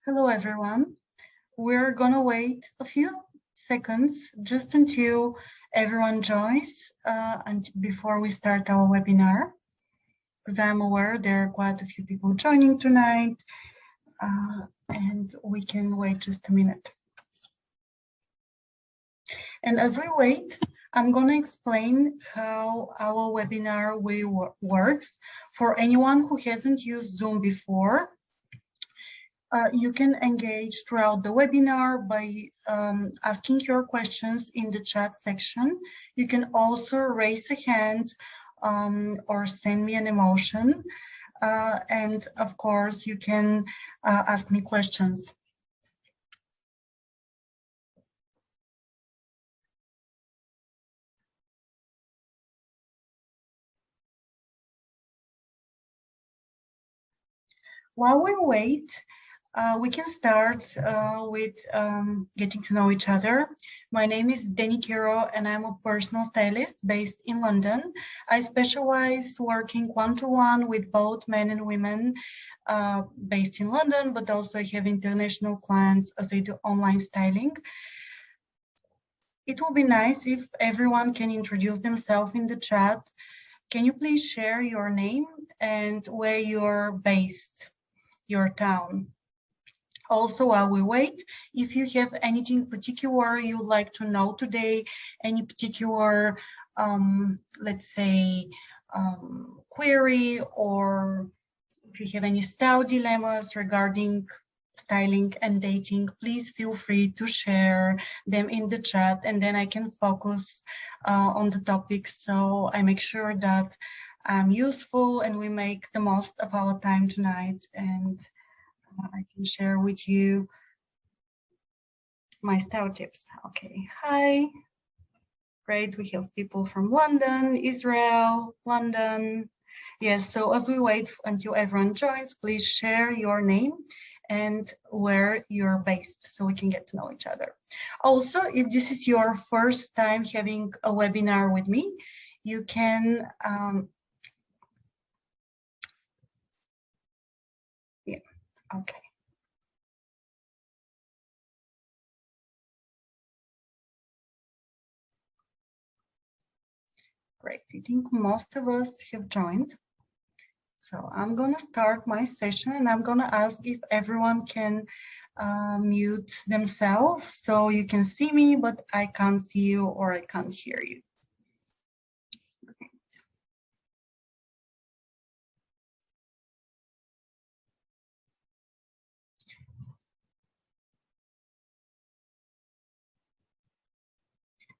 Hello, everyone. We're gonna wait a few seconds just until everyone joins and before we start our webinar, because I'm aware there are quite a few people joining tonight, and we can wait just a minute. And as we wait, I'm gonna explain how our webinar works. For anyone who hasn't used Zoom before, you can engage throughout the webinar by asking your questions in the chat section. You can also raise a hand or send me an emotion. And of course, you can ask me questions. While we wait, we can start with getting to know each other. My name is Deni Kiro, and I'm a personal stylist based in London. I specialize working one-to-one with both men and women based in London, but also I have international clients as I do online styling. It will be nice if everyone can introduce themselves in the chat. Can you please share your name and where you're based, your town? Also, while we wait, if you have anything particular you'd like to know today, any particular, let's say, query, or if you have any style dilemmas regarding styling and dating, please feel free to share them in the chat, and then I can focus on the topics. So I make sure that I'm useful and we make the most of our time tonight, and I can share with you my style tips. Okay, hi. Great, we have people from London, Israel, London. Yes, so as we wait until everyone joins, please share your name and where you're based so we can get to know each other. Also, if this is your first time having a webinar with me, you can, okay. Great, I think most of us have joined. So I'm gonna start my session and I'm gonna ask if everyone can mute themselves so you can see me, but I can't see you or I can't hear you.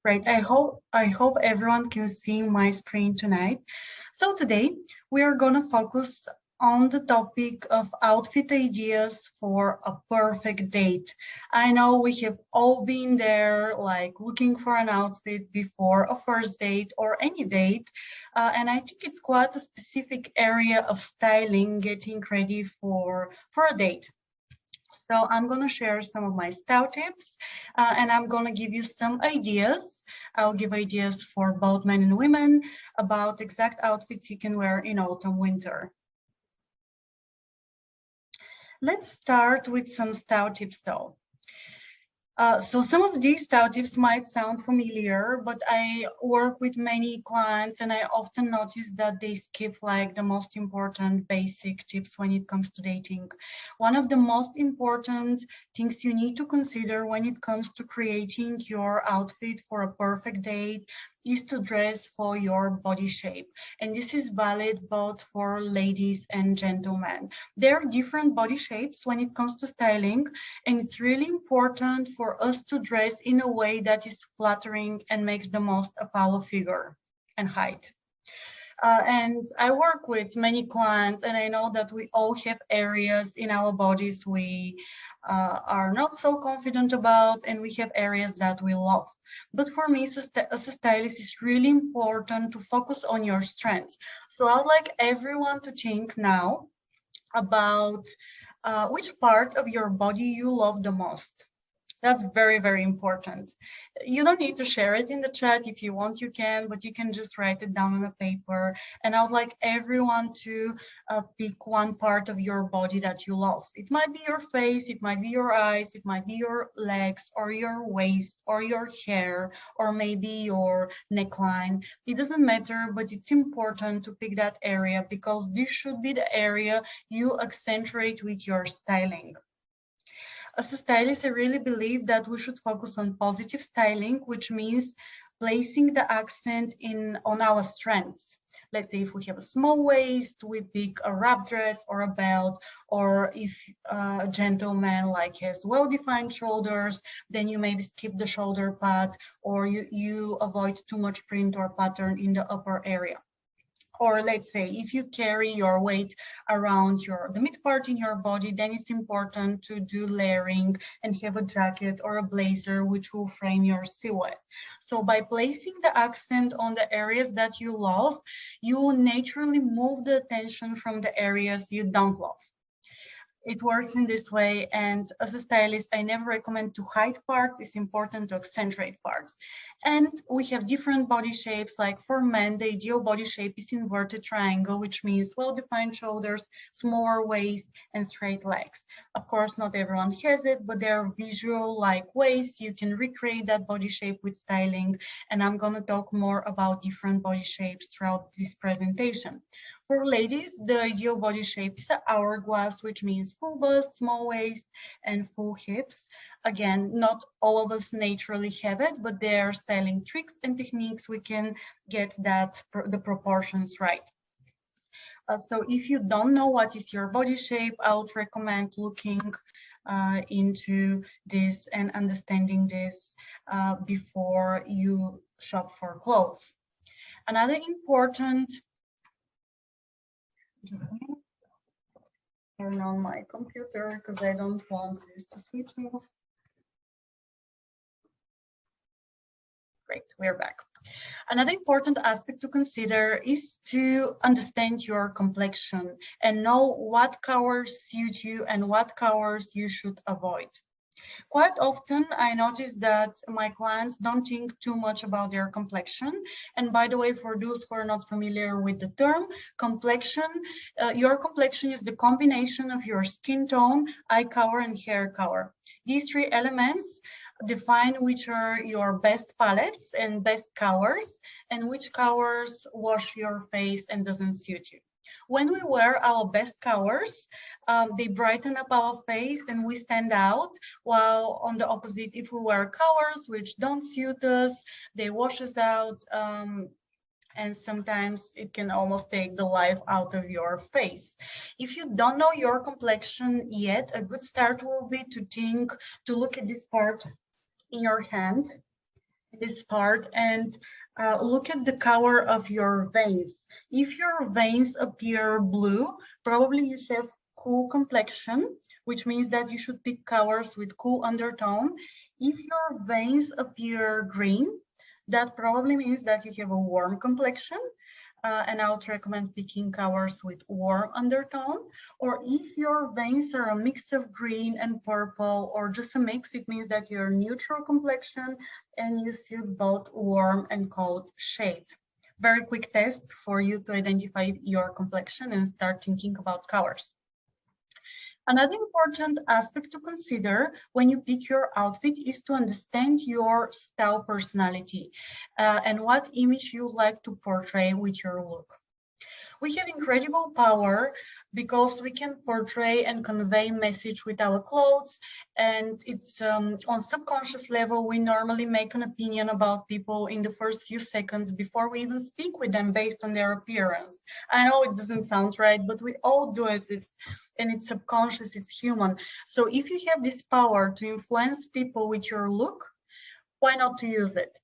Right, I hope everyone can see my screen tonight. So today we are gonna focus on the topic of outfit ideas for a perfect date. I know we have all been there, like looking for an outfit before a first date or any date, and I think it's quite a specific area of styling, getting ready for a date. So I'm going to share some of my style tips and I'm going to give you some ideas. I'll give ideas for both men and women about exact outfits you can wear in autumn, winter. Let's start with some style tips though. So some of these style tips might sound familiar, but I work with many clients and I often notice that they skip like the most important basic tips when it comes to dating. One of the most important things you need to consider when it comes to creating your outfit for a perfect date is to dress for your body shape. And this is valid both for ladies and gentlemen. There are different body shapes when it comes to styling, and it's really important for us to dress in a way that is flattering and makes the most of our figure and height. And I work with many clients, and I know that we all have areas in our bodies we are not so confident about, and we have areas that we love. But for me, as a stylist, it's really important to focus on your strengths. So I'd like everyone to think now about which part of your body you love the most. That's very, very important. You don't need to share it in the chat. If you want, you can, but you can just write it down on a paper. And I would like everyone to pick one part of your body that you love. It might be your face, it might be your eyes, it might be your legs or your waist or your hair or maybe your neckline. It doesn't matter, but it's important to pick that area because this should be the area you accentuate with your styling. As a stylist, I really believe that we should focus on positive styling, which means placing the accent on our strengths. Let's say if we have a small waist, we pick a wrap dress or a belt, or if a gentleman like has well-defined shoulders, then you maybe skip the shoulder pad, or you avoid too much print or pattern in the upper area. Or let's say if you carry your weight around the mid part in your body, then it's important to do layering and have a jacket or a blazer which will frame your silhouette. So by placing the accent on the areas that you love, you will naturally move the attention from the areas you don't love. It works in this way, and as a stylist, I never recommend to hide parts. It's important to accentuate parts. And we have different body shapes. Like for men, the ideal body shape is inverted triangle, which means well-defined shoulders, smaller waist, and straight legs. Of course, not everyone has it, but there are visual like ways you can recreate that body shape with styling. And I'm going to talk more about different body shapes throughout this presentation. For ladies, the ideal body shape is an hourglass, which means full bust, small waist, and full hips. Again, not all of us naturally have it, but there are styling tricks and techniques we can get the proportions right. So if you don't know what is your body shape, I would recommend looking into this and understanding this before you shop for clothes. Another important just turn on my computer because I don't want this to switch off. Great, we're back. Another important aspect to consider is to understand your complexion and know what colors suit you and what colors you should avoid. Quite often, I notice that my clients don't think too much about their complexion. And by the way, for those who are not familiar with the term, complexion, your complexion is the combination of your skin tone, eye color, and hair color. These three elements define which are your best palettes and best colors, and which colors wash your face and doesn't suit you. When we wear our best colors, they brighten up our face and we stand out, while on the opposite, if we wear colors which don't suit us, they wash us out, and sometimes it can almost take the life out of your face. If you don't know your complexion yet, a good start will be to look at this part in your hand, this part, and look at the color of your veins. If your veins appear blue, probably you have cool complexion, which means that you should pick colors with cool undertone. If your veins appear green, that probably means that you have a warm complexion. And I would recommend picking colors with warm undertone. Or if your veins are a mix of green and purple, or just a mix, it means that you're neutral complexion and you suit both warm and cold shades. Very quick test for you to identify your complexion and start thinking about colors. Another important aspect to consider when you pick your outfit is to understand your style personality and what image you like to portray with your look. We have incredible power because we can portray and convey message with our clothes, and it's on subconscious level. We normally make an opinion about people in the first few seconds before we even speak with them based on their appearance. I know it doesn't sound right, but we all do it. And it's subconscious, it's human. So if you have this power to influence people with your look, why not to use it?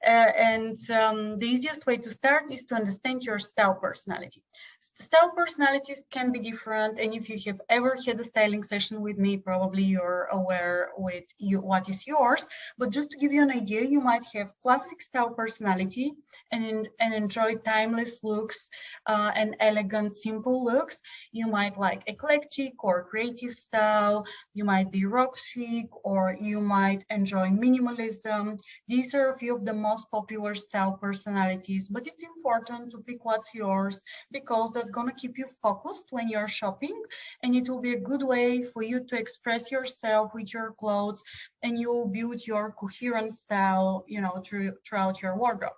The easiest way to start is to understand your style personality. Style personalities can be different, and if you have ever had a styling session with me, probably you're aware with what is yours. But just to give you an idea, you might have classic style personality and enjoy timeless looks and elegant, simple looks. You might like eclectic or creative style. You might be rock chic, or you might enjoy minimalism. These are a few of the most popular style personalities, but it's important to pick what's yours, because that's going to keep you focused when you're shopping, and it will be a good way for you to express yourself with your clothes, and you will build your coherent style, you know, throughout your wardrobe.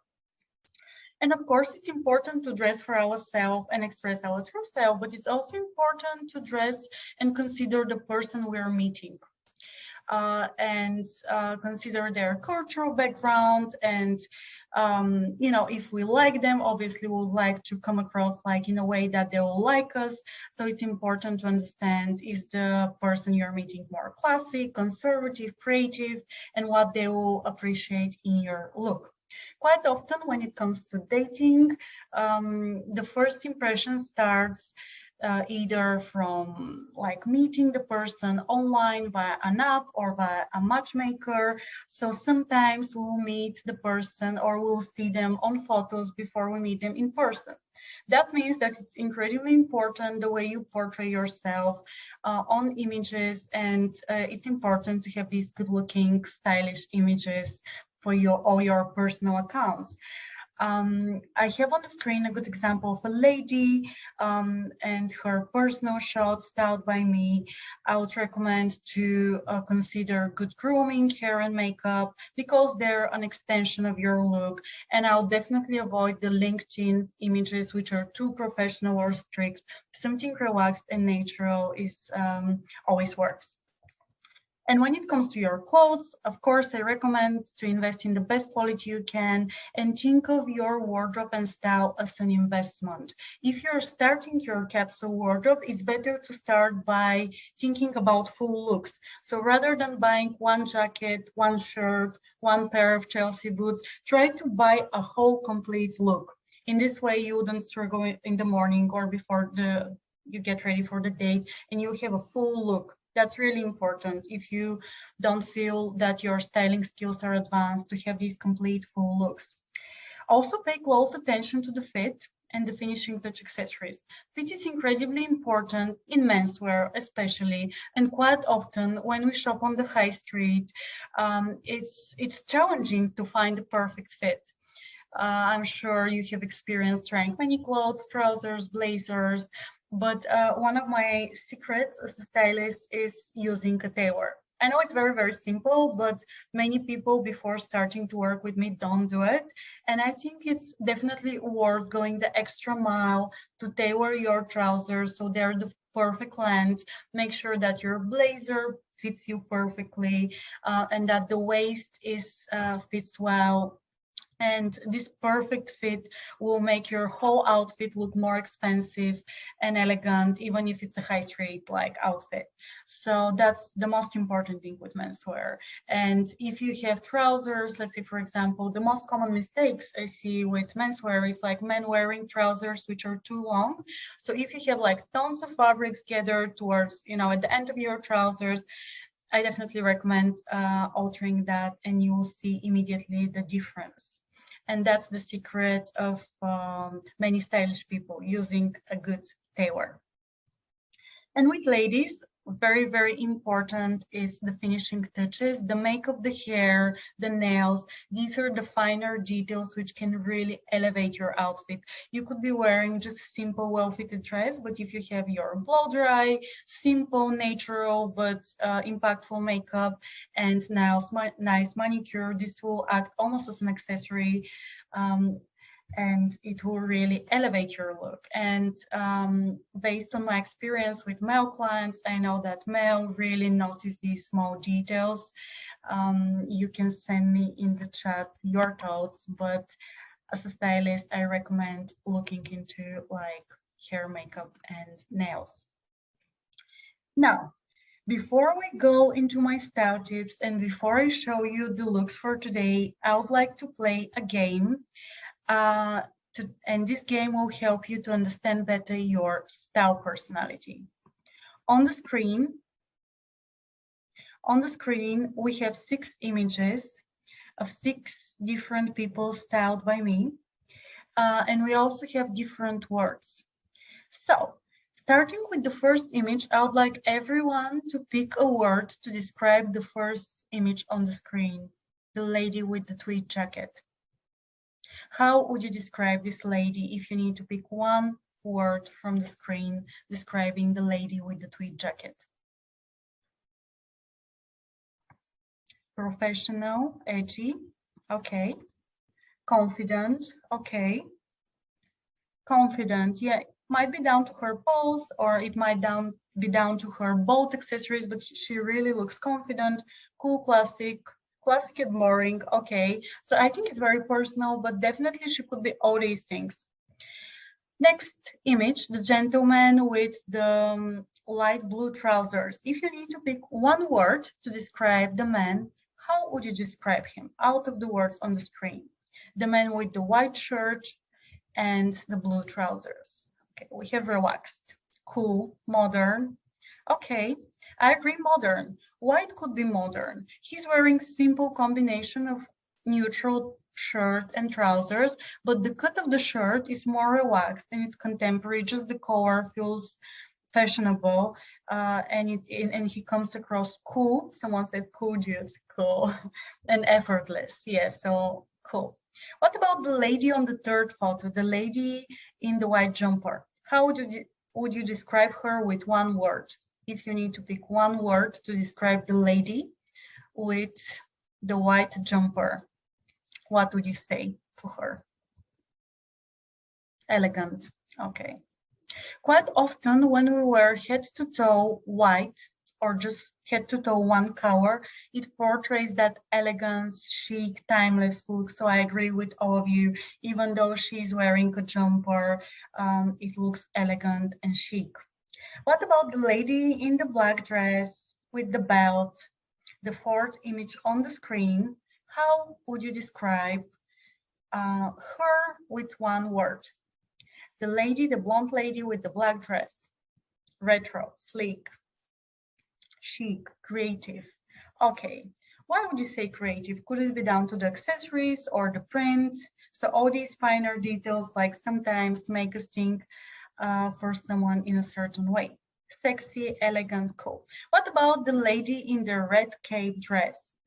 And of course, it's important to dress for ourselves and express our true self, but it's also important to dress and consider the person we're meeting. And consider their cultural background, and you know, if we like them, obviously we would like to come across like in a way that they will like us. So it's important to understand, is the person you're meeting more classic, conservative, creative, and what they will appreciate in your look. Quite often when it comes to dating, the first impression starts either from like meeting the person online via an app or via a matchmaker. So sometimes we'll meet the person or we'll see them on photos before we meet them in person. That means that it's incredibly important the way you portray yourself on images, and it's important to have these good-looking, stylish images for all your personal accounts. I have on the screen a good example of a lady and her personal shot styled by me. I would recommend to consider good grooming, hair and makeup, because they're an extension of your look. And I'll definitely avoid the LinkedIn images, which are too professional or strict. Something relaxed and natural is always works. And when it comes to your clothes, of course, I recommend to invest in the best quality you can and think of your wardrobe and style as an investment. If you're starting your capsule wardrobe, it's better to start by thinking about full looks. So rather than buying one jacket, one shirt, one pair of Chelsea boots, try to buy a whole complete look. In this way, you wouldn't struggle in the morning or before you get ready for the date, and you have a full look. That's really important if you don't feel that your styling skills are advanced, to have these complete full looks. Also pay close attention to the fit and the finishing touch accessories. Fit is incredibly important in menswear especially, and quite often when we shop on the high street, it's challenging to find the perfect fit. I'm sure you have experienced trying many clothes, trousers, blazers, but one of my secrets as a stylist is using a tailor. I know it's very, very simple, but many people before starting to work with me don't do it. And I think it's definitely worth going the extra mile to tailor your trousers so they're the perfect length. Make sure that your blazer fits you perfectly and that the waist fits well. And this perfect fit will make your whole outfit look more expensive and elegant, even if it's a high street like outfit. So that's the most important thing with menswear. And if you have trousers, let's say, for example, the most common mistakes I see with menswear is like men wearing trousers which are too long. So if you have like tons of fabrics gathered towards, you know, at the end of your trousers, I definitely recommend altering that, and you will see immediately the difference. And that's the secret of many stylish people, using a good tailor. And with ladies, very, very important is the finishing touches, the makeup, the hair, the nails. These are the finer details which can really elevate your outfit. You could be wearing just a simple, well-fitted dress, but if you have your blow dry, simple, natural, but impactful makeup and nails, nice manicure, this will act almost as an accessory. And it will really elevate your look. And based on my experience with male clients, I know that male really notice these small details. You can send me in the chat your thoughts, but as a stylist, I recommend looking into like hair, makeup, and nails. Now, Before we go into my style tips and before I show you the looks for today, I would like to play a game. And this game will help you to understand better your style personality. On the screen, we have 6 images of 6 different people styled by me. And we also have different words. So, starting with the first image, I would like everyone to pick a word to describe the first image on the screen, the lady with the tweed jacket. How would you describe this lady if you need to pick one word from the screen describing the lady with the tweed jacket? Professional, edgy, okay. Confident, okay. Confident, yeah, might be down to her pose, or it might be down to her both accessories, but she really looks confident. Cool, classic and boring, okay. So I think it's very personal, but definitely she could be all these things. Next image, the gentleman with the light blue trousers. If you need to pick one word to describe the man, how would you describe him out of the words on the screen? The man with the white shirt and the blue trousers. Okay, we have relaxed, cool, modern. Okay, I agree, modern. White could be modern. He's wearing simple combination of neutral shirt and trousers, but the cut of the shirt is more relaxed and it's contemporary. Just the color feels fashionable, and he comes across cool. Someone said cool, dude, cool, and effortless. Yeah, so cool. What about the lady on the third photo, the lady in the white jumper? How would you describe her with one word? If you need to pick one word to describe the lady with the white jumper, what would you say for her? Elegant, okay. Quite often when we wear head to toe white or just head to toe one color, it portrays that elegance, chic, timeless look. So I agree with all of you. Even though she's wearing a jumper, it looks elegant and chic. What about the lady in the black dress with the belt, the fourth image on the screen? How would you describe her with one word? The lady, the blonde lady with the black dress. Retro, sleek, chic, creative. Okay, why would you say creative? Could it be down to the accessories or the print? So all these finer details like sometimes make us think for someone in a certain way. Sexy, elegant, cool. What about the lady in the red cape dress?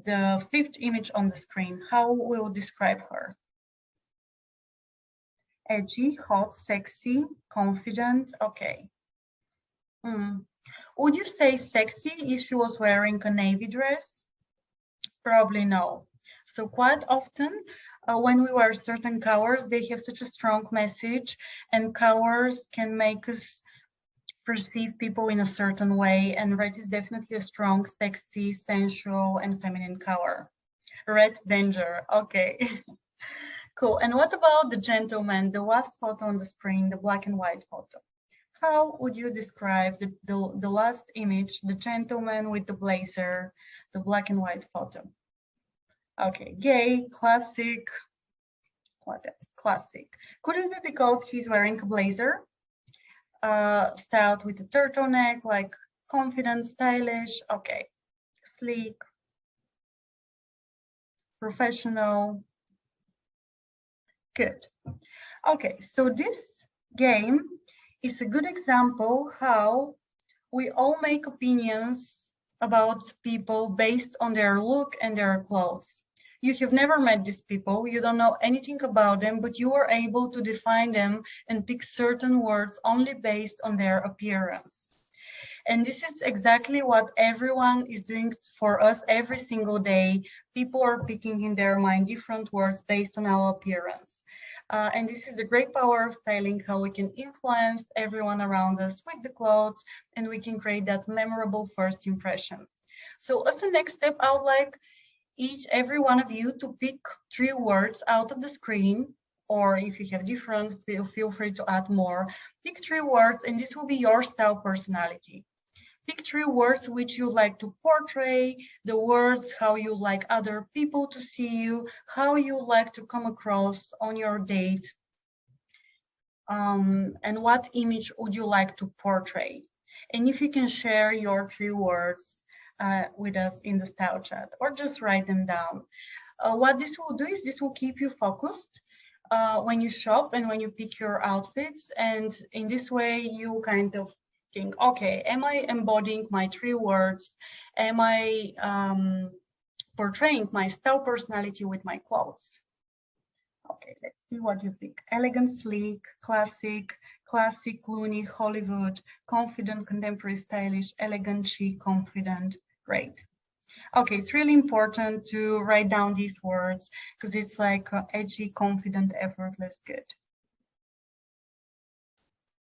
The fifth image on the screen, how will you describe her? Edgy, hot, sexy, confident, okay. Would you say sexy if she was wearing a navy dress? Probably no. So quite often when we wear certain colors, they have such a strong message, and colors can make us perceive people in a certain way, and red is definitely a strong, sexy, sensual, and feminine color. Red danger, okay. Cool. And what about the gentleman, the last photo on the screen, the black and white photo? How would you describe the last image, the gentleman with the blazer, the black and white photo? Okay, gay, classic. What else? Classic. Could it be because he's wearing a blazer, styled with a turtleneck, like confident, stylish? Okay, sleek, professional. Good. Okay, so this game is a good example how we all make opinions about people based on their look and their clothes. You have never met these people, you don't know anything about them, but you are able to define them and pick certain words only based on their appearance. And this is exactly what everyone is doing for us every single day. People are picking in their mind different words based on our appearance. And this is the great power of styling, how we can influence everyone around us with the clothes, and we can create that memorable first impression. So as a next step, I would like every one of you to pick 3 words out of the screen, or if you have different, feel free to add more. Pick 3 words, and this will be your style personality. Pick 3 words which you like to portray, the words how you like other people to see you, how you like to come across on your date, and what image would you like to portray. And if you can share your 3 words with us in the style chat, or just write them down. What this will do is this will keep you focused when you shop and when you pick your outfits. And in this way, you kind of think, okay, am I embodying my 3 words? Am I portraying my style personality with my clothes? Okay, let's see what you pick. Elegant, sleek, classic, loony, Hollywood, confident, contemporary, stylish, elegant, chic, confident. Great. Okay, it's really important to write down these words because it's like edgy, confident, effortless, good.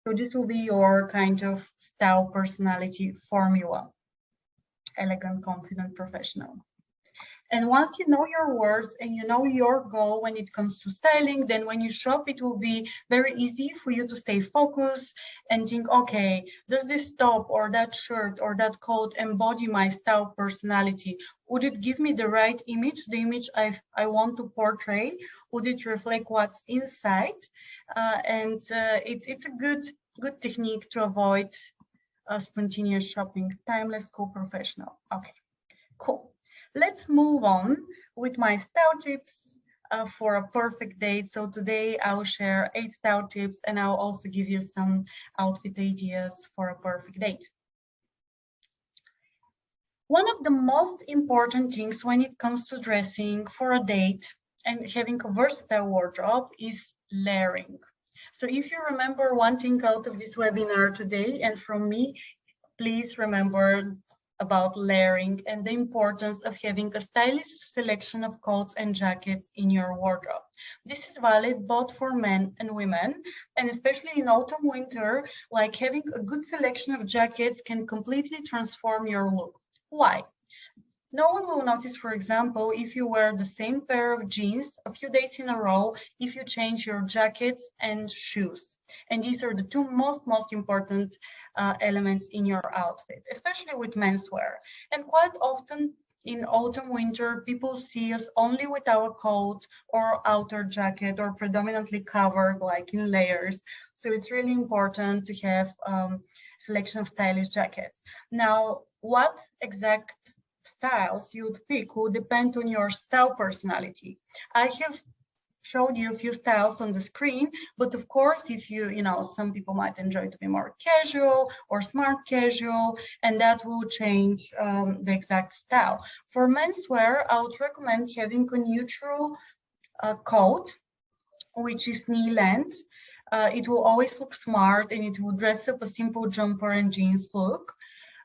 So this will be your kind of style personality formula. Elegant, confident, professional. And once you know your words and you know your goal when it comes to styling, then when you shop, it will be very easy for you to stay focused and think, okay, does this top or that shirt or that coat embody my style personality? Would it give me the right image, the image I want to portray? Would it reflect what's inside? It's a good technique to avoid spontaneous shopping. Timeless, cool, professional. Okay, cool. Let's move on with my style tips for a perfect date. So today I'll share 8 style tips and I'll also give you some outfit ideas for a perfect date. One of the most important things when it comes to dressing for a date and having a versatile wardrobe is layering. So if you remember one thing out of this webinar today and from me, please remember about layering and the importance of having a stylish selection of coats and jackets in your wardrobe. This is valid both for men and women, and especially in autumn, winter, like having a good selection of jackets can completely transform your look. Why? No one will notice, for example, if you wear the same pair of jeans a few days in a row, if you change your jackets and shoes. And these are the 2 most important elements in your outfit, especially with menswear. And quite often in autumn, winter, people see us only with our coat or outer jacket or predominantly covered like in layers. So it's really important to have selection of stylish jackets. Now, what exact styles you'd pick will depend on your style personality. I have showed you a few styles on the screen, but of course, if you know, some people might enjoy to be more casual or smart casual, and that will change the exact style. For menswear, I would recommend having a neutral coat, which is knee length. It will always look smart and it will dress up a simple jumper and jeans look.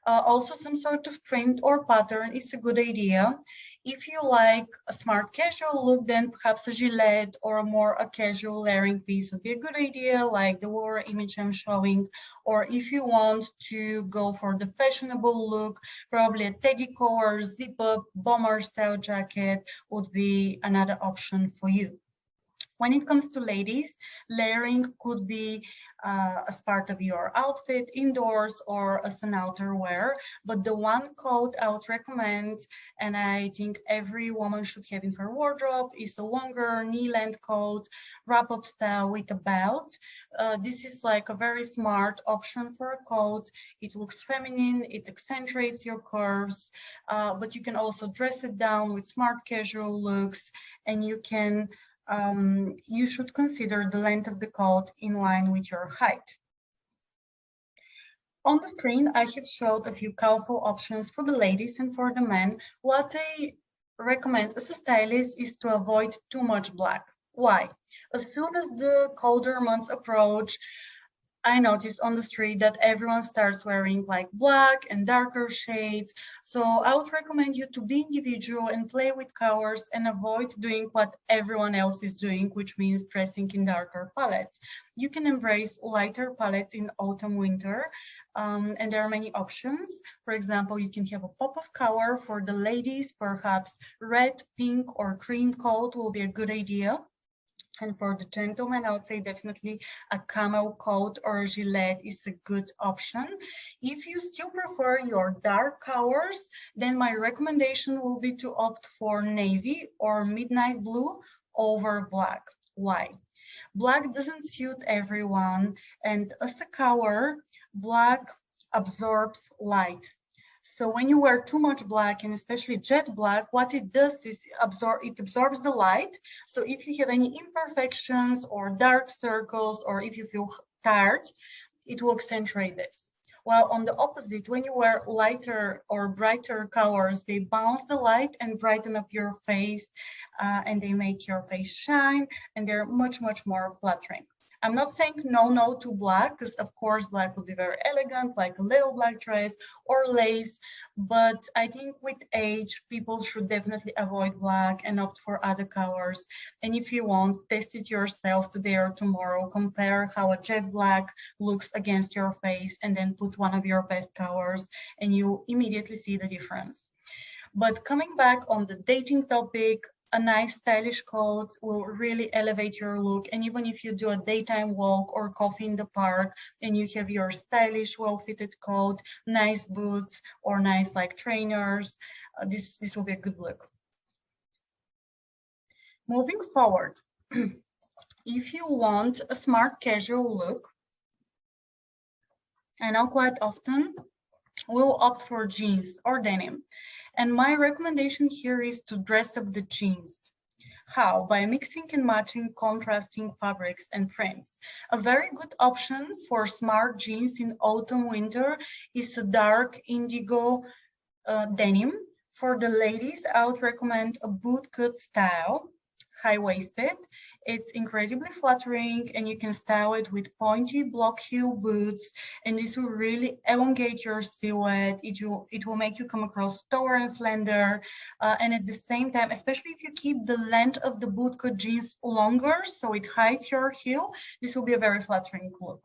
Also, some sort of print or pattern is a good idea. If you like a smart casual look, then perhaps a gilet or a casual layering piece would be a good idea, like the war image I'm showing. Or if you want to go for the fashionable look, probably a teddy collar, zip-up, bomber style jacket would be another option for you. When it comes to ladies, layering could be as part of your outfit indoors or as an outerwear. But the one coat I would recommend, and I think every woman should have in her wardrobe, is a longer knee-length coat, wrap-up style with a belt. This is like a very smart option for a coat. It looks feminine, it accentuates your curves, but you can also dress it down with smart casual looks, and you should consider the length of the coat in line with your height. On the screen, I have showed a few colorful options for the ladies and for the men. What I recommend as a stylist is to avoid too much black. Why? As soon as the colder months approach, I noticed on the street that everyone starts wearing like black and darker shades. So I would recommend you to be individual and play with colors and avoid doing what everyone else is doing, which means dressing in darker palettes. You can embrace lighter palettes in autumn, winter, and there are many options. For example, you can have a pop of color for the ladies, perhaps red, pink, or cream coat will be a good idea. And for the gentleman, I would say definitely a camel coat or a gilet is a good option. If you still prefer your dark colors, then my recommendation will be to opt for navy or midnight blue over black. Why? Black doesn't suit everyone, and as a color, black absorbs light. So when you wear too much black, and especially jet black, what it does is it absorbs the light. So if you have any imperfections or dark circles, or if you feel tired, it will accentuate this. While on the opposite, when you wear lighter or brighter colors, they bounce the light and brighten up your face, and they make your face shine, and they're much, much more flattering. I'm not saying no to black, because of course black would be very elegant, like a little black dress or lace, but I think with age, people should definitely avoid black and opt for other colors. And if you want, test it yourself today or tomorrow, compare how a jet black looks against your face, and then put one of your best colors, and you immediately see the difference. But coming back on the dating topic, a nice stylish coat will really elevate your look. And even if you do a daytime walk or coffee in the park and you have your stylish, well-fitted coat, nice boots or nice like trainers, this will be a good look. Moving forward, if you want a smart casual look, I know quite often we'll opt for jeans or denim. And my recommendation here is to dress up the jeans. How? By mixing and matching contrasting fabrics and prints. A very good option for smart jeans in autumn winter is a dark indigo denim. For the ladies, I would recommend a bootcut style, high-waisted. It's incredibly flattering, and you can style it with pointy block heel boots, and this will really elongate your silhouette. It will make you come across taller and slender, and at the same time, especially if you keep the length of the bootcut jeans longer so it hides your heel, this will be a very flattering look.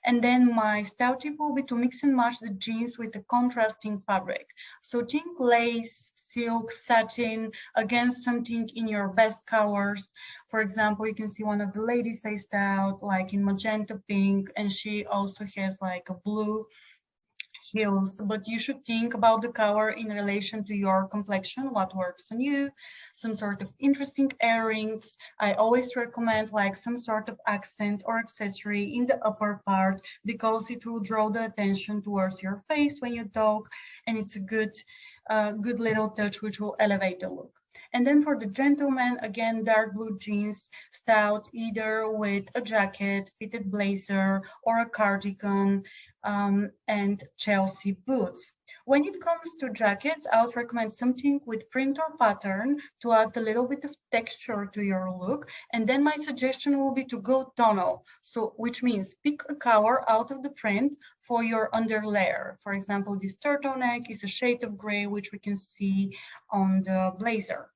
And then my style tip will be to mix and match the jeans with the contrasting fabric. So think lace, silk, satin, against something in your best colors. For example, you can see one of the ladies I styled like in magenta pink, and she also has like a blue heels, but you should think about the color in relation to your complexion, what works on you, some sort of interesting earrings. I always recommend like some sort of accent or accessory in the upper part, because it will draw the attention towards your face when you talk, and it's a good little touch which will elevate the look. And then for the gentleman, again, dark blue jeans styled either with a jacket, fitted blazer, or a cardigan, and Chelsea boots. When it comes to jackets, I would recommend something with print or pattern to add a little bit of texture to your look. And then my suggestion will be to go tonal, so which means pick a color out of the print for your underlayer. For example, this turtleneck is a shade of gray, which we can see on the blazer.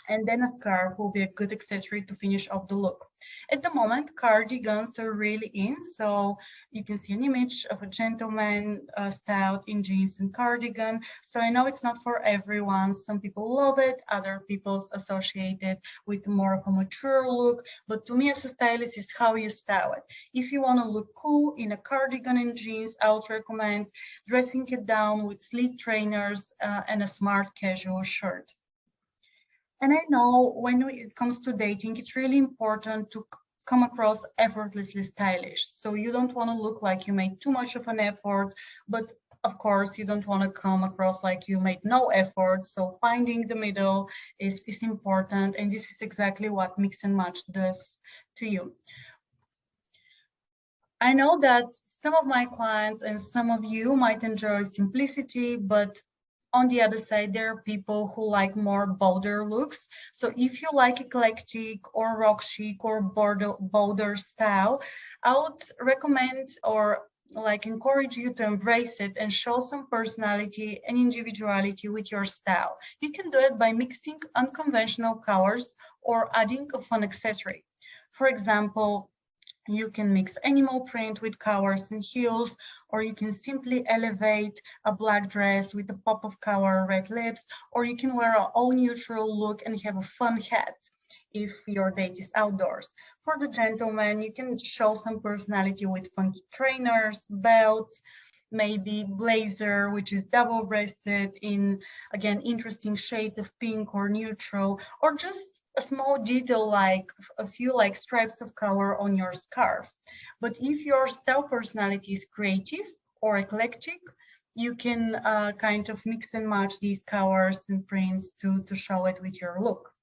And then a scarf will be a good accessory to finish off the look. At the moment, cardigans are really in, so you can see an image of a gentleman styled in jeans and cardigan. So I know it's not for everyone. Some people love it, other people associate it with more of a mature look, but to me as a stylist, is how you style it. If you want to look cool in a cardigan and jeans, I would recommend dressing it down with sleek trainers and a smart casual shirt. And I know when it comes to dating, it's really important to come across effortlessly stylish. So you don't want to look like you made too much of an effort, but of course, you don't want to come across like you made no effort. So finding the middle is important. And this is exactly what Mix and Match does to you. I know that some of my clients and some of you might enjoy simplicity, but on the other side, there are people who like more bolder looks. So if you like eclectic or rock chic or bolder style, I would recommend or like encourage you to embrace it and show some personality and individuality with your style. You can do it by mixing unconventional colors or adding a fun accessory. For example, you can mix animal print with colors and heels, or you can simply elevate a black dress with a pop of color, red lips, or you can wear an all neutral look and have a fun hat. if your date is outdoors. For the gentleman, you can show some personality with funky trainers, belt, maybe blazer, which is double-breasted in, again, interesting shade of pink or neutral, or just a small detail like a few like stripes of color on your scarf. But if your style personality is creative or eclectic, you can kind of mix and match these colors and prints to show it with your look.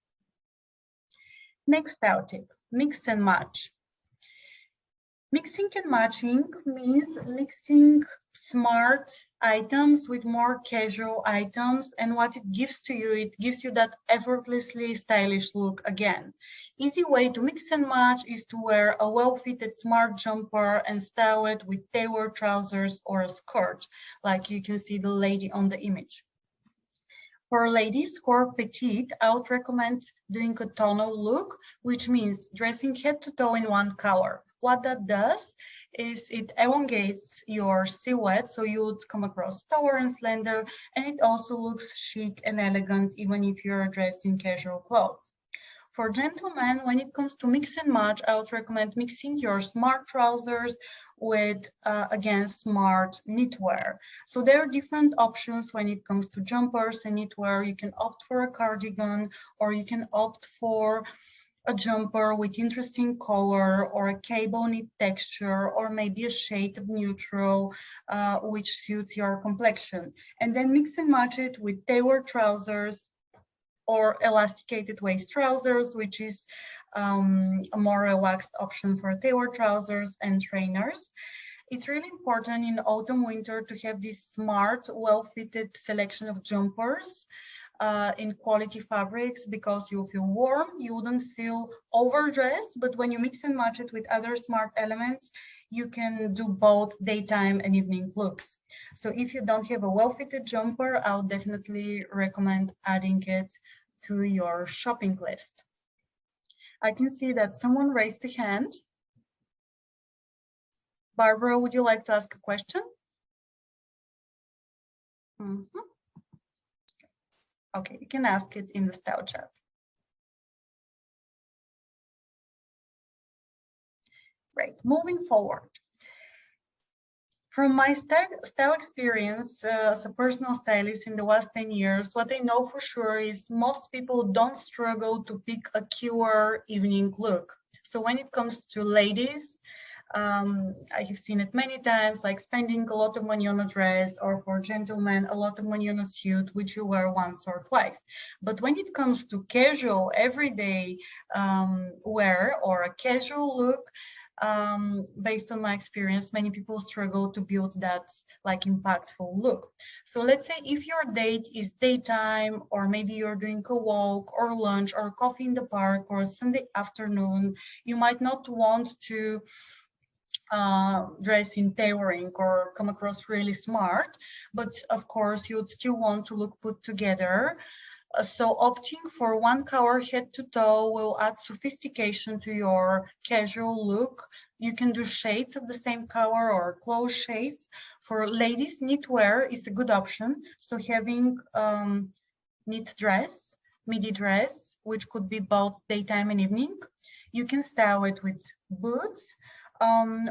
Next style tip, mix and match. Mixing and matching means mixing smart items with more casual items, and what it gives to you, it gives you that effortlessly stylish look again. Easy way to mix and match is to wear a well-fitted smart jumper and style it with tailored trousers or a skirt, like you can see the lady on the image. For ladies who are petite, I would recommend doing a tonal look, which means dressing head to toe in one color. What that does is it elongates your silhouette, so you would come across taller and slender, and it also looks chic and elegant, even if you're dressed in casual clothes. For gentlemen, when it comes to mix and match, I would recommend mixing your smart trousers with, again, smart knitwear. So there are different options when it comes to jumpers and knitwear. You can opt for a cardigan, or you can opt for a jumper with interesting color or a cable knit texture, or maybe a shade of neutral, which suits your complexion. And then mix and match it with tailored trousers or elasticated waist trousers, which is a more relaxed option for tailored trousers and trainers. It's really important in autumn winter to have this smart, well-fitted selection of jumpers in quality fabrics, because you'll feel warm, you wouldn't feel overdressed, but when you mix and match it with other smart elements, you can do both daytime and evening looks. So if you don't have a well-fitted jumper, I would definitely recommend adding it to your shopping list. I can see that someone raised a hand. Barbara, would you like to ask a question? Okay, you can ask it in the style chat. Great, moving forward. From my style experience as a personal stylist in the last 10 years, what I know for sure is most people don't struggle to pick a killer evening look. So when it comes to ladies, I have seen it many times, like spending a lot of money on a dress, or for gentlemen, a lot of money on a suit, which you wear once or twice. But when it comes to casual, everyday wear or a casual look, based on my experience, many people struggle to build that like impactful look. So let's say if your date is daytime, or maybe you're doing a walk or lunch or coffee in the park or a Sunday afternoon, you might not want to dress in tailoring or come across really smart, but of course you'd still want to look put together. So opting for one color head to toe will add sophistication to your casual look. You can do shades of the same color or close shades. For ladies, knitwear is a good option. So having knit dress, midi dress, which could be both daytime and evening. You can style it with boots,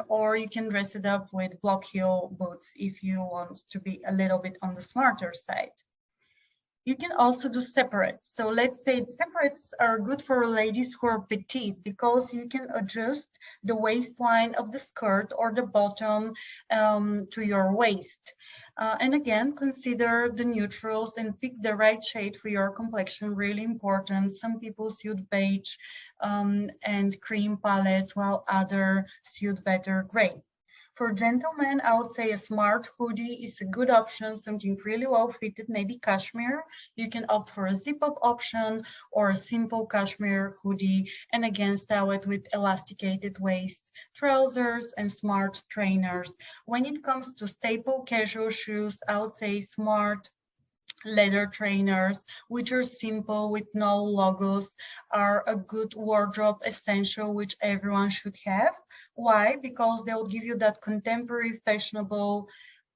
or you can dress it up with block heel boots if you want to be a little bit on the smarter side. You can also do separates. So let's say the separates are good for ladies who are petite, because you can adjust the waistline of the skirt or the bottom to your waist. And again, consider the neutrals and pick the right shade for your complexion, really important. Some people suit beige and cream palettes, while others suit better gray. For gentlemen, I would say a smart hoodie is a good option, something really well fitted, maybe cashmere. You can opt for a zip-up option or a simple cashmere hoodie, and again, style it with elasticated waist trousers and smart trainers. When it comes to staple casual shoes, I would say smart leather trainers, which are simple with no logos, are a good wardrobe essential, which everyone should have. Why? Because they'll give you that contemporary, fashionable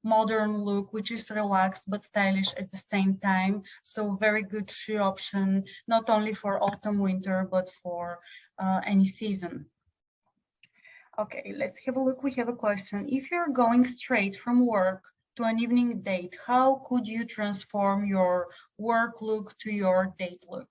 modern look, which is relaxed but stylish at the same time. So very good shoe option, not only for autumn, winter, but for any season. Okay, let's have a look. We have a question. If you're going straight from work to an evening date, how could you transform your work look to your date look?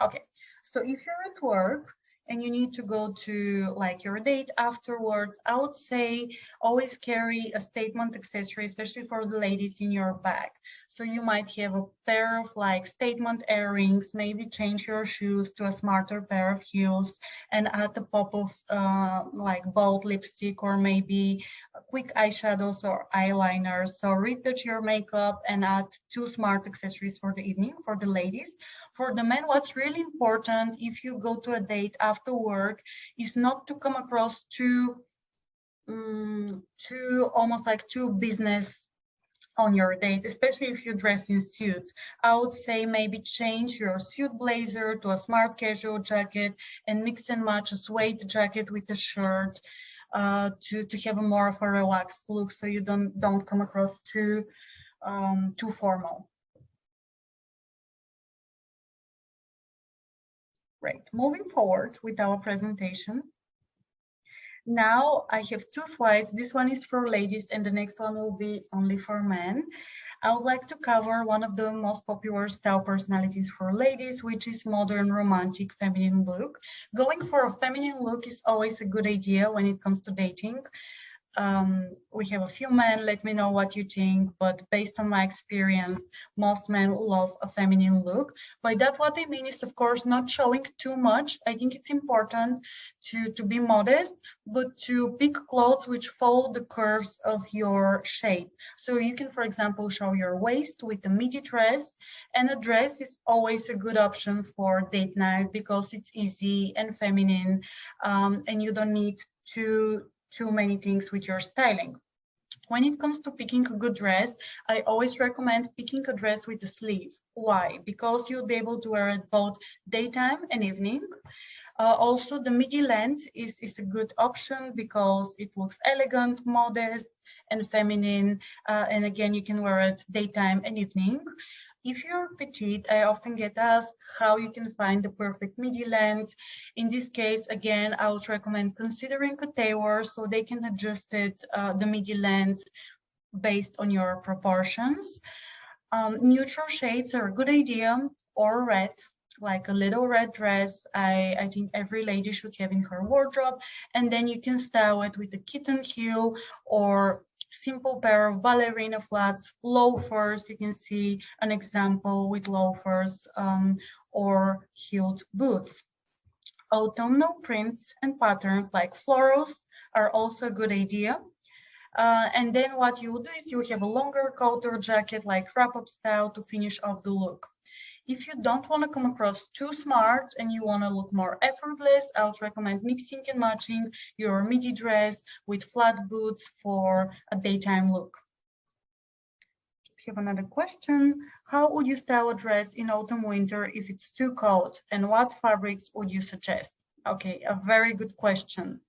Okay, so if you're at work and you need to go to like your date afterwards, I would say always carry a statement accessory, especially for the ladies, in your bag. So you might have a pair of like statement earrings, maybe change your shoes to a smarter pair of heels and add a pop of like bold lipstick or maybe quick eyeshadows or eyeliners. So retouch your makeup and add 2 smart accessories for the evening for the ladies. For the men, what's really important if you go to a date after work is not to come across too almost like too business on your date, especially if you dress in suits. I would say maybe change your suit blazer to a smart casual jacket and mix and match a suede jacket with a shirt to have a more of a relaxed look, so you don't come across too formal. Great. Moving forward with our presentation. Now I have 2 slides. This one is for ladies and the next one will be only for men. I would like to cover one of the most popular style personalities for ladies, which is modern, romantic, feminine look. Going for a feminine look is always a good idea when it comes to dating. We have a few men, let me know what you think, but based on my experience, most men love a feminine look. By that, what I mean is, of course, not showing too much. I think it's important to be modest, but to pick clothes which follow the curves of your shape. So you can, for example, show your waist with a midi dress, and a dress is always a good option for date night because it's easy and feminine, and you don't need too many things with your styling. When it comes to picking a good dress, I always recommend picking a dress with a sleeve. Why? Because you'll be able to wear it both daytime and evening. Also, the midi length is a good option because it looks elegant, modest, and feminine. And again, you can wear it daytime and evening. If you're petite, I often get asked how you can find the perfect midi length. In this case, again, I would recommend considering a tailor so they can adjust it, the midi length based on your proportions. Neutral shades are a good idea, or red, like a little red dress. I think every lady should have in her wardrobe. And then you can style it with a kitten heel or simple pair of ballerina flats, loafers. You can see an example with loafers or heeled boots. Autumnal prints and patterns like florals are also a good idea. And then what you do is you have a longer coat or jacket like wrap-up style to finish off the look. If you don't want to come across too smart and you want to look more effortless, I would recommend mixing and matching your midi dress with flat boots for a daytime look. Let's have another question. How would you style a dress in autumn winter if it's too cold, and what fabrics would you suggest? Okay, a very good question.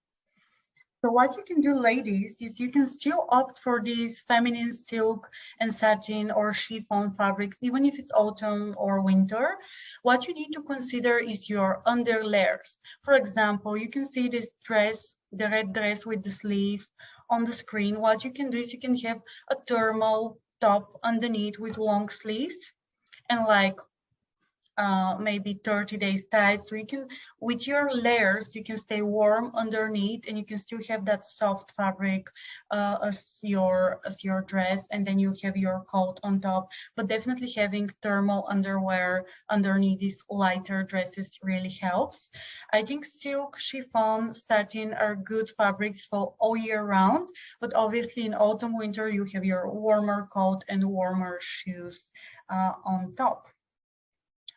So what you can do, ladies, is you can still opt for these feminine silk and satin or chiffon fabrics, even if it's autumn or winter. What you need to consider is your under layers. For example, you can see this dress, the red dress with the sleeve on the screen. What you can do is you can have a thermal top underneath with long sleeves and like maybe 30 days tight, so you can, with your layers, you can stay warm underneath and you can still have that soft fabric as your dress, and then you have your coat on top. But definitely having thermal underwear underneath these lighter dresses really helps. I think silk, chiffon, satin are good fabrics for all year round, but obviously in autumn, winter, you have your warmer coat and warmer shoes on top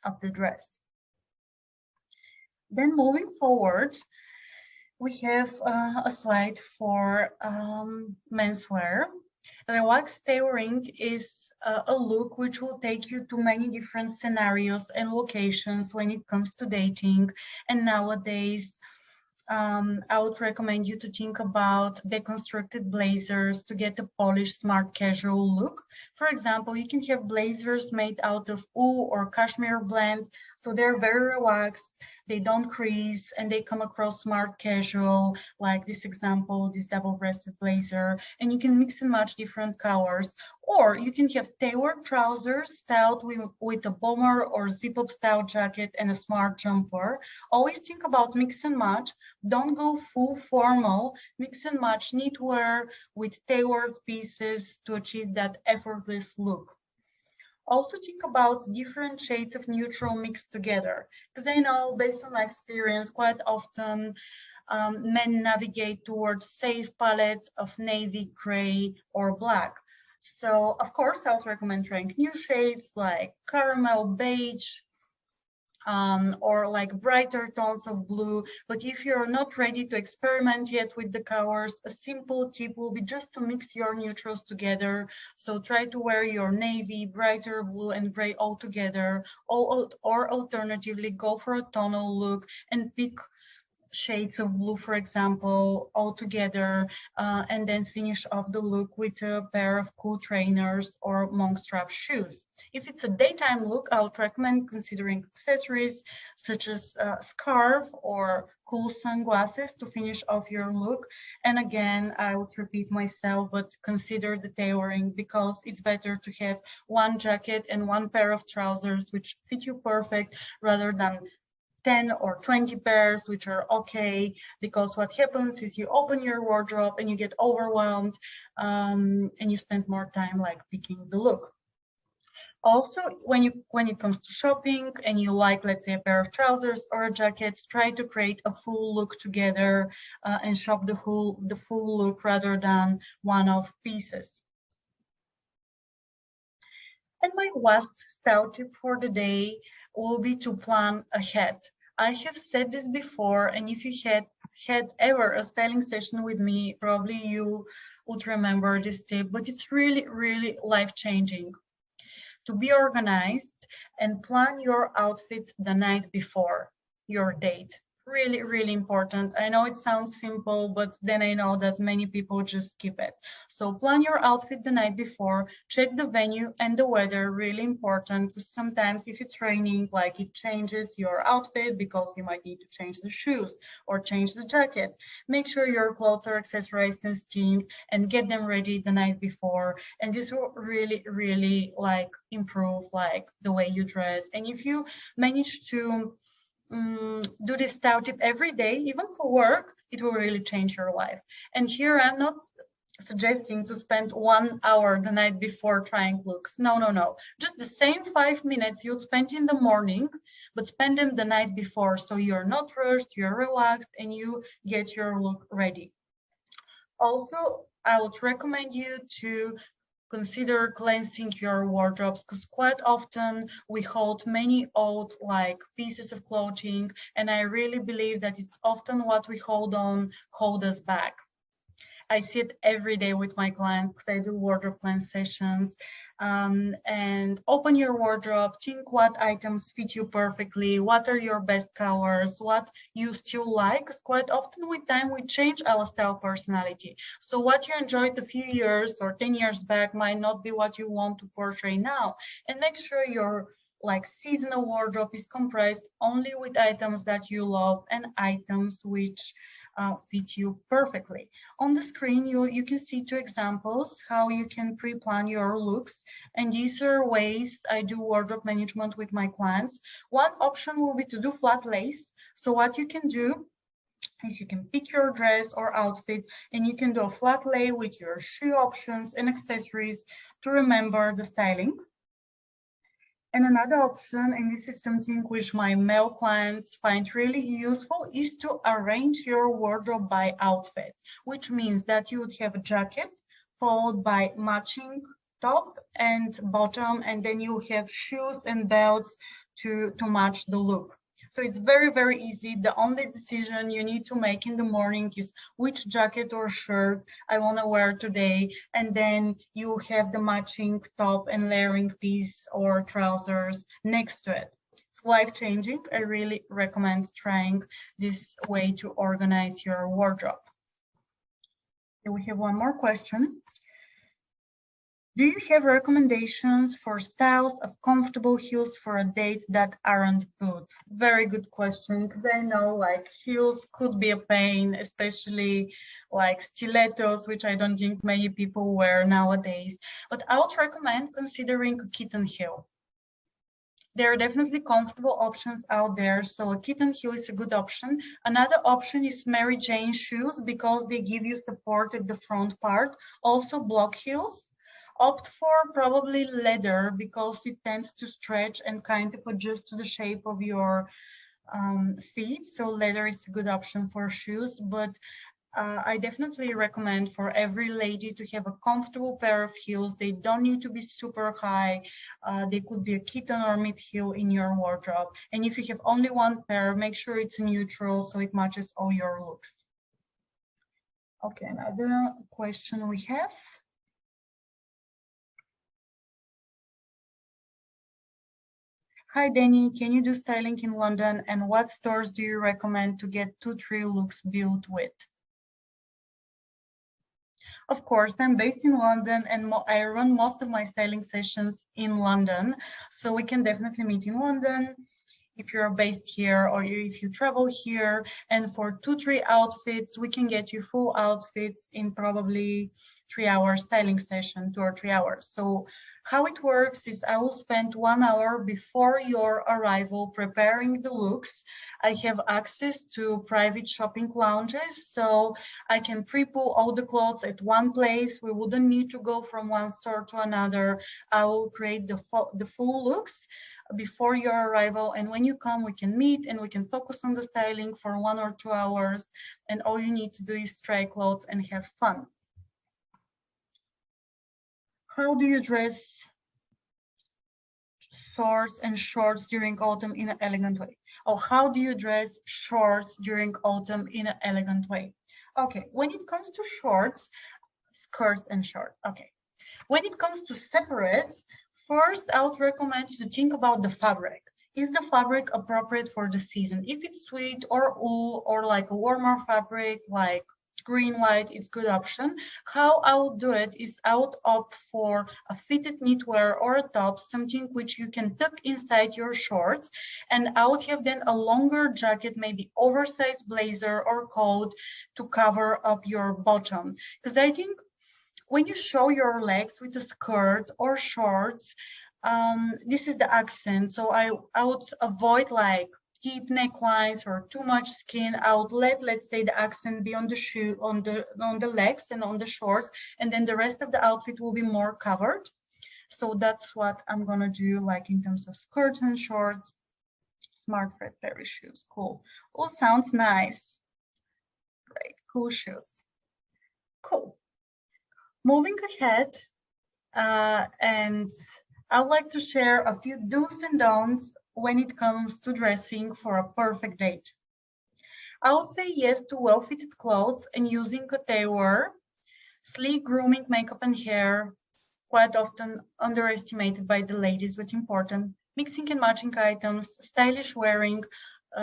of the dress. Then moving forward, we have a slide for menswear. Relaxed tailoring is a look which will take you to many different scenarios and locations when it comes to dating. And nowadays, I would recommend you to think about deconstructed blazers to get a polished, smart, casual look. For example, you can have blazers made out of wool or cashmere blend, so they're very relaxed, they don't crease, and they come across smart, casual, like this example, this double-breasted blazer, and you can mix and match different colors. Or you can have tailored trousers styled with a bomber or zip-up style jacket and a smart jumper. Always think about mix and match. Don't go full formal. Mix and match knitwear with tailored pieces to achieve that effortless look. Also think about different shades of neutral mixed together, because I know based on my experience, quite often men navigate towards safe palettes of navy, gray, or black. So of course, I would recommend trying new shades like caramel, beige, or like brighter tones of blue. But if you're not ready to experiment yet with the colors, a simple tip will be just to mix your neutrals together. So try to wear your navy, brighter blue and gray all together, or alternatively go for a tonal look and pick shades of blue, for example, all together, and then finish off the look with a pair of cool trainers or monk strap shoes. If it's a daytime look, I would recommend considering accessories such as a scarf or cool sunglasses to finish off your look. And again, I would repeat myself, but consider the tailoring, because it's better to have one jacket and one pair of trousers which fit you perfect rather than 10 or 20 pairs, which are okay, because what happens is you open your wardrobe and you get overwhelmed, and you spend more time like picking the look. Also, when it comes to shopping and you like, let's say, a pair of trousers or a jacket, try to create a full look together and shop the full look rather than one-off pieces. And my last style tip for the day will be to plan ahead. I have said this before, and if you had ever a styling session with me, probably you would remember this tip, but it's really, really life-changing. To be organized and plan your outfit the night before your date. Really, really important. I know it sounds simple, but then I know that many people just skip it. So plan your outfit the night before, check the venue and the weather, really important, because sometimes if it's raining, like it changes your outfit because you might need to change the shoes or change the jacket. Make sure your clothes are accessorized and steamed and get them ready the night before. And this will really, really like improve like the way you dress. And if you manage to do this style tip every day, even for work, it will really change your life. And here I'm not suggesting to spend 1 hour the night before trying looks. No, no, no. Just the same 5 minutes you'd spend in the morning, but spend them the night before. So you're not rushed, you're relaxed, and you get your look ready. Also, I would recommend you to consider cleansing your wardrobes, because quite often we hold many old like pieces of clothing, and I really believe that it's often what we hold us back. I see it every day with my clients because I do wardrobe cleanse sessions. And open your wardrobe, think what items fit you perfectly, what are your best colors, what you still like, because quite often with time we change our style personality. So what you enjoyed a few years or 10 years back might not be what you want to portray now. And make sure your like seasonal wardrobe is comprised only with items that you love and items which fit you perfectly. On the screen, you can see 2 examples how you can pre-plan your looks, and these are ways I do wardrobe management with my clients. One option will be to do flat lace. So what you can do is you can pick your dress or outfit and you can do a flat lay with your shoe options and accessories to remember the styling. And another option, and this is something which my male clients find really useful, is to arrange your wardrobe by outfit, which means that you would have a jacket followed by matching top and bottom, and then you have shoes and belts to match the look. So it's very, very easy. The only decision you need to make in the morning is which jacket or shirt I want to wear today. And then you have the matching top and layering piece or trousers next to it. It's life-changing. I really recommend trying this way to organize your wardrobe. Here we have one more question. Do you have recommendations for styles of comfortable heels for a date that aren't boots? Very good question, because I know like heels could be a pain, especially like stilettos, which I don't think many people wear nowadays. But I would recommend considering a kitten heel. There are definitely comfortable options out there, so a kitten heel is a good option. Another option is Mary Jane shoes because they give you support at the front part. Also block heels. Opt for probably leather because it tends to stretch and kind of adjust to the shape of your feet. So leather is a good option for shoes, but I definitely recommend for every lady to have a comfortable pair of heels. They don't need to be super high. They could be a kitten or mid heel in your wardrobe. And if you have only one pair, make sure it's a neutral so it matches all your looks. Okay, another question we have. Hi, Danny, can you do styling in London? And what stores do you recommend to get 2-3 looks built with? Of course, I'm based in London and I run most of my styling sessions in London. So we can definitely meet in London if you're based here or if you travel here. And for 2-3 outfits, we can get you full outfits in probably 3-hour styling session, 2 or 3 hours. So how it works is I will spend 1 hour before your arrival preparing the looks. I have access to private shopping lounges, so I can pre-pull all the clothes at one place. We wouldn't need to go from one store to another. I will create the full looks before your arrival, and when you come we can meet and we can focus on the styling for 1 or 2 hours, and all you need to do is try clothes and have fun. How do you dress shorts and shorts during autumn in an elegant way? Or how do you dress shorts during autumn in an elegant way? Okay, when it comes to shorts, skirts and shorts, okay. When it comes to separates, first I would recommend you to think about the fabric. Is the fabric appropriate for the season? If it's sweet or wool or like a warmer fabric like green white, it's good option. How I would do it is I would opt for a fitted knitwear or a top, something which you can tuck inside your shorts, and I would have then a longer jacket, maybe oversized blazer or coat to cover up your bottom, because I think when you show your legs with a skirt or shorts, this is the accent. So I would avoid like deep necklines or too much skin. I would let's say the accent be on the shoe, on the legs and on the shorts, and then the rest of the outfit will be more covered. So that's what I'm gonna do, like in terms of skirts and shorts. Smart Fred Perry shoes, cool. All sounds nice. Great, cool shoes. Cool. Moving ahead, and I'd like to share a few do's and don'ts when it comes to dressing for a perfect date. I will say yes to well-fitted clothes and using a tailor. Sleek grooming, makeup and hair, quite often underestimated by the ladies, but important. Mixing and matching items, stylish wearing,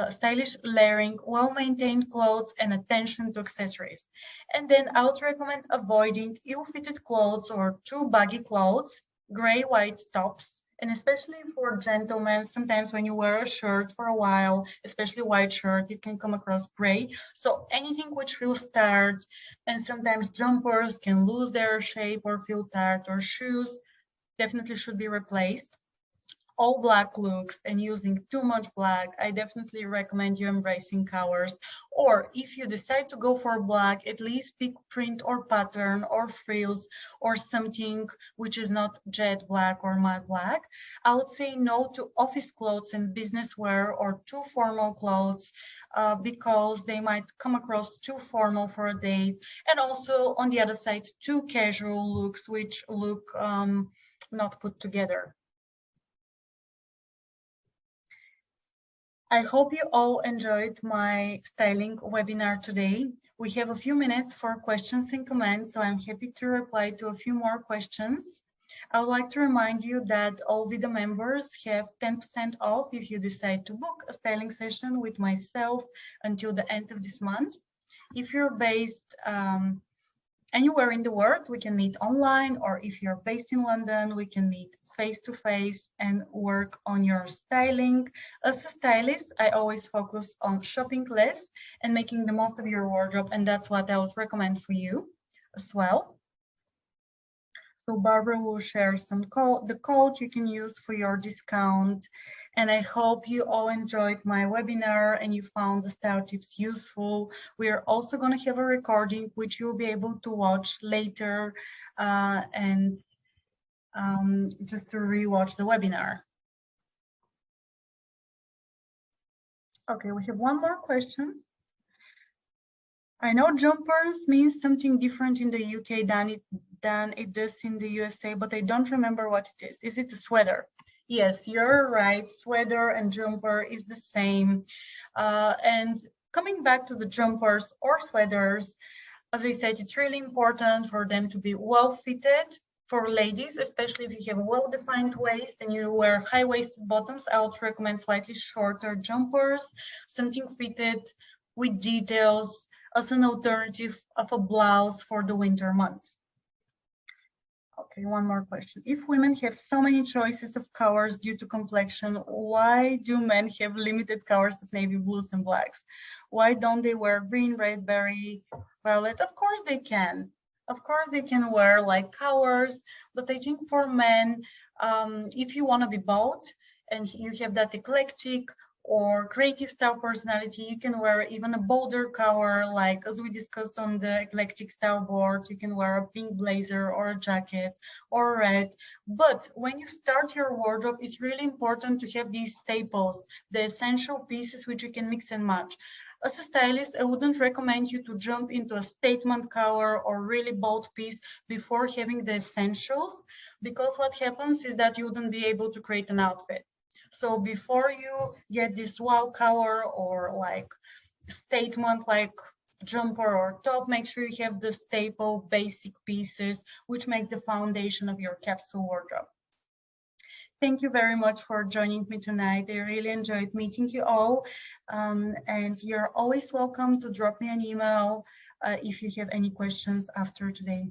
stylish layering, well-maintained clothes, and attention to accessories. And then I would recommend avoiding ill-fitted clothes or too baggy clothes, gray-white tops, and especially for gentlemen, sometimes when you wear a shirt for a while, especially white shirt, it can come across gray. So anything which feels tired, and sometimes jumpers can lose their shape or feel tired, or shoes definitely should be replaced. All black looks and using too much black, I definitely recommend you embracing colors. Or if you decide to go for black, at least pick print or pattern or frills or something which is not jet black or matte black. I would say no to office clothes and business wear or too formal clothes because they might come across too formal for a date. And also on the other side, too casual looks which look not put together. I hope you all enjoyed my styling webinar today. We have a few minutes for questions and comments, so I'm happy to reply to a few more questions. I would like to remind you that all Vida members have 10% off if you decide to book a styling session with myself until the end of this month. If you're based anywhere in the world, we can meet online, or if you're based in London, we can meet face-to-face and work on your styling. As a stylist, I always focus on shopping less and making the most of your wardrobe, and that's what I would recommend for you as well. So Barbara will share the code you can use for your discount. And I hope you all enjoyed my webinar and you found the style tips useful. We are also going to have a recording which you'll be able to watch later and just to rewatch the webinar. Okay, we have one more question. I know jumpers means something different in the UK than it does in the USA, but I don't remember what it is. Is it a sweater? Yes, you're right. Sweater and jumper is the same. And coming back to the jumpers or sweaters, as I said, it's really important for them to be well fitted. For ladies, especially if you have a well-defined waist and you wear high-waisted bottoms, I would recommend slightly shorter jumpers, something fitted with details as an alternative of a blouse for the winter months. Okay, one more question. If women have so many choices of colors due to complexion, why do men have limited colors of navy blues and blacks? Why don't they wear green, red, berry, violet? Of course they can. Of course they can wear like colors, but I think for men, if you want to be bold and you have that eclectic or creative style personality, you can wear even a bolder color, like as we discussed on the eclectic style board, you can wear a pink blazer or a jacket or red. But when you start your wardrobe, it's really important to have these staples, the essential pieces which you can mix and match. As a stylist, I wouldn't recommend you to jump into a statement color or really bold piece before having the essentials, because what happens is that you wouldn't be able to create an outfit. So before you get this wow color or like statement like jumper or top, make sure you have the staple basic pieces which make the foundation of your capsule wardrobe. Thank you very much for joining me tonight. I really enjoyed meeting you all. And you're always welcome to drop me an email if you have any questions after today.